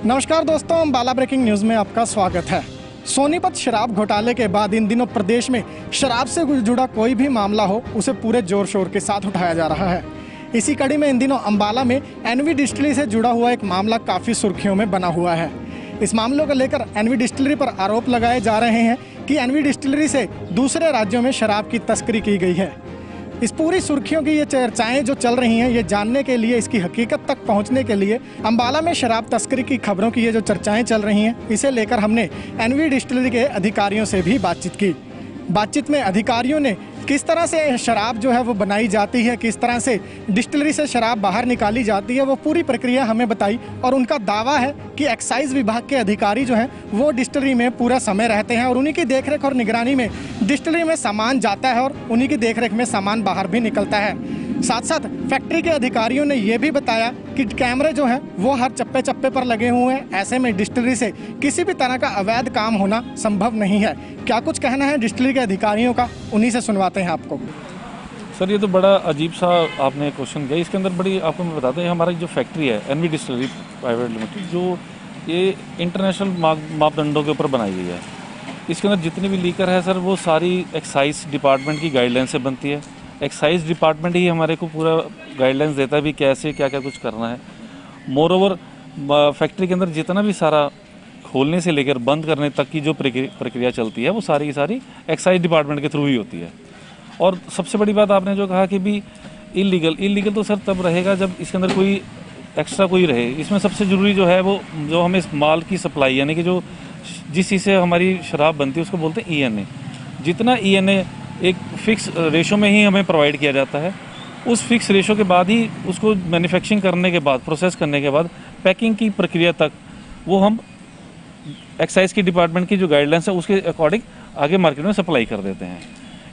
नमस्कार दोस्तों, Ambala breaking news में आपका स्वागत है। सोनीपत शराब घोटाले के बाद इन दिनों प्रदेश में शराब से जुड़ा कोई भी मामला हो उसे पूरे जोर शोर के साथ उठाया जा रहा है। इसी कड़ी में इन दिनों अम्बाला में एनवी डिस्टिलरी से जुड़ा हुआ एक मामला काफ़ी सुर्खियों में बना हुआ है। इस मामले को लेकर एनवी डिस्टिलरी पर आरोप लगाए जा रहे हैं कि एनवी डिस्टिलरी से दूसरे राज्यों में शराब की तस्करी की गई है। इस पूरी सुर्खियों की ये चर्चाएं जो चल रही हैं, ये जानने के लिए, इसकी हकीकत तक पहुंचने के लिए अम्बाला में शराब तस्करी की खबरों की ये जो चर्चाएं चल रही हैं, इसे लेकर हमने एनवी डिस्टिलरी के अधिकारियों से भी बातचीत की। बातचीत में अधिकारियों ने किस तरह से शराब जो है वो बनाई जाती है, किस तरह से डिस्टिलरी से शराब बाहर निकाली जाती है, वो पूरी प्रक्रिया हमें बताई। और उनका दावा है कि एक्साइज विभाग के अधिकारी जो हैं वो डिस्टिलरी में पूरा समय रहते हैं और उन्हीं की देखरेख और निगरानी में डिस्टिलरी में सामान जाता है और उन्हीं की देखरेख में सामान बाहर भी निकलता है। साथ साथ फैक्ट्री के अधिकारियों ने ये भी बताया कि कैमरे जो हैं वो हर चप्पे चप्पे पर लगे हुए हैं। ऐसे में डिस्टिलरी से किसी भी तरह का अवैध काम होना संभव नहीं है। क्या कुछ कहना है डिस्टिलरी के अधिकारियों का, उन्हीं से सुनवाते हैं आपको। सर, ये तो बड़ा अजीब सा आपने क्वेश्चन किया। इसके अंदर बड़ी आपको मैं बताते हैं, हमारी जो फैक्ट्री है एनवी डिस्टिलरी प्राइवेट लिमिटेड, जो ये इंटरनेशनल मापदंडों के ऊपर बनाई गई है। इसके अंदर जितनी भी लीकर है सर, वो सारी एक्साइज डिपार्टमेंट की गाइडलाइन से बनती है। एक्साइज डिपार्टमेंट ही हमारे को पूरा गाइडलाइंस देता है भी कैसे क्या क्या कुछ करना है। मोर ओवर फैक्ट्री के अंदर जितना भी सारा खोलने से लेकर बंद करने तक की जो प्रक्रिया चलती है, वो सारी की सारी एक्साइज डिपार्टमेंट के थ्रू ही होती है। और सबसे बड़ी बात आपने जो कहा कि भी इलीगल तो सर तब रहेगा जब इसके अंदर कोई एक्स्ट्रा कोई रहे। इसमें सबसे ज़रूरी जो है वो जो हमें इस माल की सप्लाई, यानी कि जो जिस चीज़ से हमारी शराब बनती है उसको बोलते हैं ENA। जितना ENA एक फिक्स रेशो में ही हमें प्रोवाइड किया जाता है, उस फिक्स रेशो के बाद ही उसको मैन्युफैक्चरिंग करने के बाद, प्रोसेस करने के बाद पैकिंग की प्रक्रिया तक वो हम एक्साइज की डिपार्टमेंट की जो गाइडलाइंस है उसके अकॉर्डिंग आगे मार्केट में सप्लाई कर देते हैं।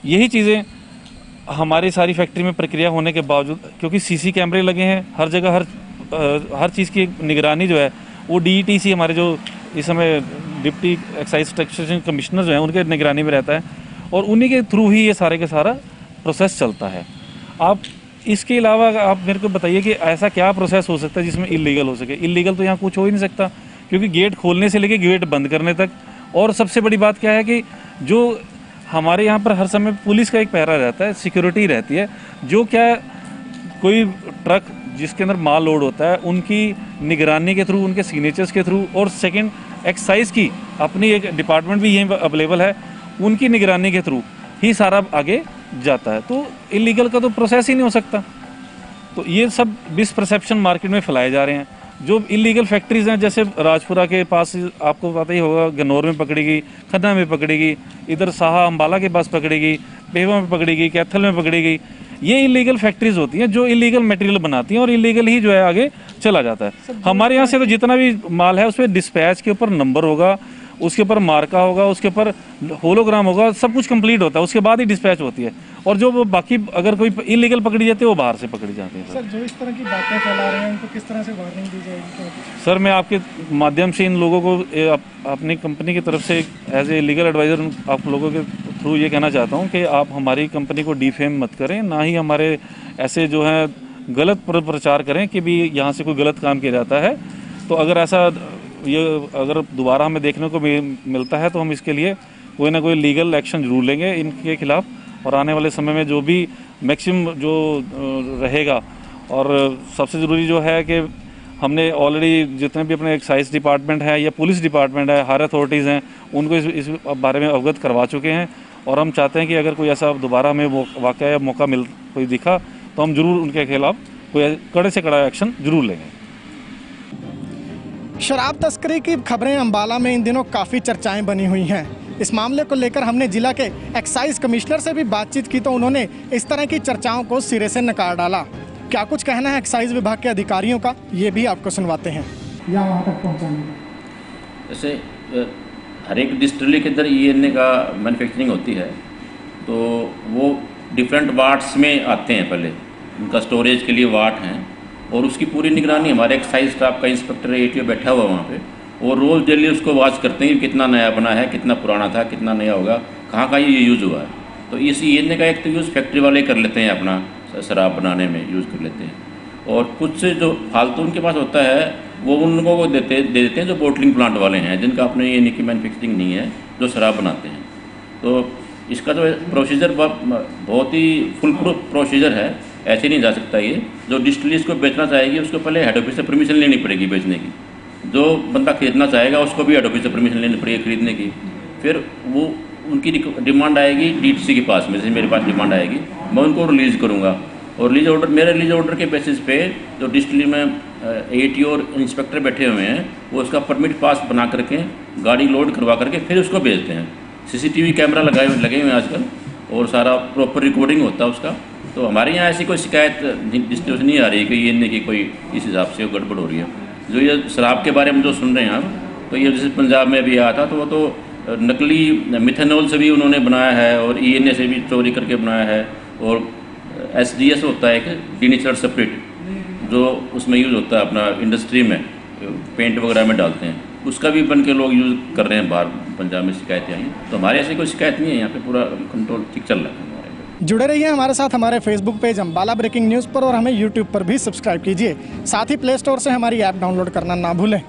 यही चीज़ें हमारी सारी फैक्ट्री में प्रक्रिया होने के बावजूद, क्योंकि CC कैमरे लगे हैं हर जगह, हर चीज़ की निगरानी जो है वो DETC हमारे जो इस समय डिप्टी एक्साइज टैक्सेशन कमिश्नर जो हैं उनके निगरानी में रहता है और उन्हीं के थ्रू ही ये सारे के सारा प्रोसेस चलता है। आप इसके अलावा आप मेरे को बताइए कि ऐसा क्या प्रोसेस हो सकता है जिसमें इलीगल हो सके। इलीगल तो यहाँ कुछ हो ही नहीं सकता, क्योंकि गेट खोलने से लेके गेट बंद करने तक। और सबसे बड़ी बात क्या है कि जो हमारे यहाँ पर हर समय पुलिस का एक पहरा रहता है, सिक्योरिटी रहती है। जो क्या कोई ट्रक जिसके अंदर माल लोड होता है उनकी निगरानी के थ्रू, उनके सिग्नेचर्स के थ्रू, और सेकेंड एक्साइज की अपनी एक डिपार्टमेंट भी यहीं अवेलेबल है, उनकी निगरानी के थ्रू ही सारा आगे जाता है। तो इलीगल का तो प्रोसेस ही नहीं हो सकता। तो ये सब मिसपरसेप्शन मार्केट में फैलाए जा रहे हैं। जो इलीगल फैक्ट्रीज हैं, जैसे राजपुरा के पास आपको पता ही होगा, गन्नौर में पकड़ी गई, खन्ना में पकड़ी गई, इधर साहा अम्बाला के पास पकड़ी गई, पेवा में पकड़ी गई, कैथल में पकड़ी गई। ये इलीगल फैक्ट्रीज होती हैं जो इलीगल मटेरियल बनाती हैं और इलीगल ही जो है आगे चला जाता है। हमारे यहाँ से तो जितना भी माल है उस पर डिस्पैच के ऊपर नंबर होगा, उसके ऊपर मार्का होगा, उसके ऊपर होलोग्राम होगा, सब कुछ कंप्लीट होता है, उसके बाद ही डिस्पैच होती है। और जो वो बाकी अगर कोई इलीगल पकड़ी जाती है वो बाहर से पकड़ी जाती है। सर, जो इस तरह की बातें फैला रहे हैं उनको किस तरह से वार्निंग दी जाएगी? सर, मैं आपके माध्यम से इन लोगों को अपनी कंपनी की तरफ से एज ए लीगल एडवाइज़र आप लोगों के थ्रू ये कहना चाहता हूँ कि आप हमारी कंपनी को डिफेम मत करें, ना ही हमारे ऐसे जो है गलत प्रचार करें कि भी यहाँ से कोई गलत काम किया जाता है। तो अगर ऐसा अगर दोबारा हमें देखने को मिलता है तो हम इसके लिए कोई ना कोई लीगल एक्शन जरूर लेंगे इनके खिलाफ। और आने वाले समय में जो भी मैक्सिमम जो रहेगा, और सबसे ज़रूरी जो है कि हमने ऑलरेडी जितने भी अपने एक्साइज डिपार्टमेंट है या पुलिस डिपार्टमेंट है, हायर अथॉरिटीज़ हैं, उनको इस बारे में अवगत करवा चुके हैं। और हम चाहते हैं कि अगर कोई ऐसा दोबारा हमें वाक़या या मौका कोई दिखा तो हम ज़रूर उनके खिलाफ कोई कड़े से कड़ा एक्शन जरूर लेंगे। शराब तस्करी की खबरें अम्बाला में इन दिनों काफ़ी चर्चाएं बनी हुई हैं। इस मामले को लेकर हमने जिला के एक्साइज कमिश्नर से भी बातचीत की तो उन्होंने इस तरह की चर्चाओं को सिरे से नकार डाला। क्या कुछ कहना है एक्साइज विभाग के अधिकारियों का, ये भी आपको सुनवाते हैं। या वहाँ तक पहुँचाने का, जैसे हर एक डिस्टिलरी के अंदर ENA का मैन्युफैक्चरिंग होती है, तो वो डिफरेंट वार्ड्स में आते हैं। पहले उनका स्टोरेज के लिए वार्ड हैं और उसकी पूरी निगरानी हमारे एक्साइज स्टाफ का इंस्पेक्टर ATO बैठा हुआ वहाँ पे, और रोज़ डेली उसको वॉच करते हैं कितना नया बना है, कितना पुराना था, कितना नया होगा, कहाँ का ये यूज़ हुआ है। तो इस ENA का एक तो यूज़ फैक्ट्री वाले कर लेते हैं, अपना शराब बनाने में यूज़ कर लेते हैं। और कुछ से जो फालतू उनके पास होता है वो उन लोगों को दे देते हैं जो बोटलिंग प्लांट वाले हैं, जिनका अपने ये की मैन्युफैक्चरिंग नहीं है, जो शराब बनाते हैं। तो इसका जो प्रोसीजर बहुत ही फुल प्रूफ प्रोसीजर है, ऐसे नहीं जा सकता ये। जो डिस्टिलरी इसको बेचना चाहेगी उसको पहले हेड ऑफिस से परमिशन लेनी पड़ेगी बेचने की, जो बंदा खरीदना चाहेगा उसको भी हेड ऑफिस से परमिशन लेनी पड़ेगी खरीदने की। फिर वो उनकी डिमांड आएगी डीटीसी के पास में, जैसे मेरे पास डिमांड आएगी, मैं उनको रिलीज़ करूँगा और रिलीज ऑर्डर, मेरे रिलीज ऑर्डर के बेसिस पे जो डिस्टिलरी में एटी और इंस्पेक्टर बैठे हुए हैं वो उसका परमिट पास बना करके गाड़ी लोड करवा करके फिर उसको भेजते हैं। सीसीटीवी कैमरा लगे हुए हैं आजकल और सारा प्रॉपर रिकॉर्डिंग होता है उसका। तो हमारे यहाँ ऐसी कोई शिकायत डिस्टिलरी से नहीं आ रही है कि ये नहीं कि कोई इस हिसाब से गड़बड़ हो रही है। जो ये शराब के बारे में जो सुन रहे हैं आप, तो ये जैसे पंजाब में भी आया था तो वो तो नकली मिथेनॉल से भी उन्होंने बनाया है और ENA से भी चोरी करके बनाया है। और SDS होता है एक डीनेचर्ड स्पिरिट जो उसमें यूज़ होता है अपना इंडस्ट्री में, पेंट वगैरह में डालते हैं, उसका भी बन के लोग यूज़ कर रहे हैं। बाहर पंजाब में शिकायतें आई हैं, तो हमारे ऐसी कोई शिकायत नहीं है, यहाँ पे पूरा कंट्रोल ठीक चल रहा है हमारे पे। जुड़े रहिए हमारे साथ हमारे Facebook page Ambala breaking news पर और हमें यूट्यूब पर भी सब्सक्राइब कीजिए। साथ ही प्ले स्टोर से हमारी ऐप डाउनलोड करना ना भूलें।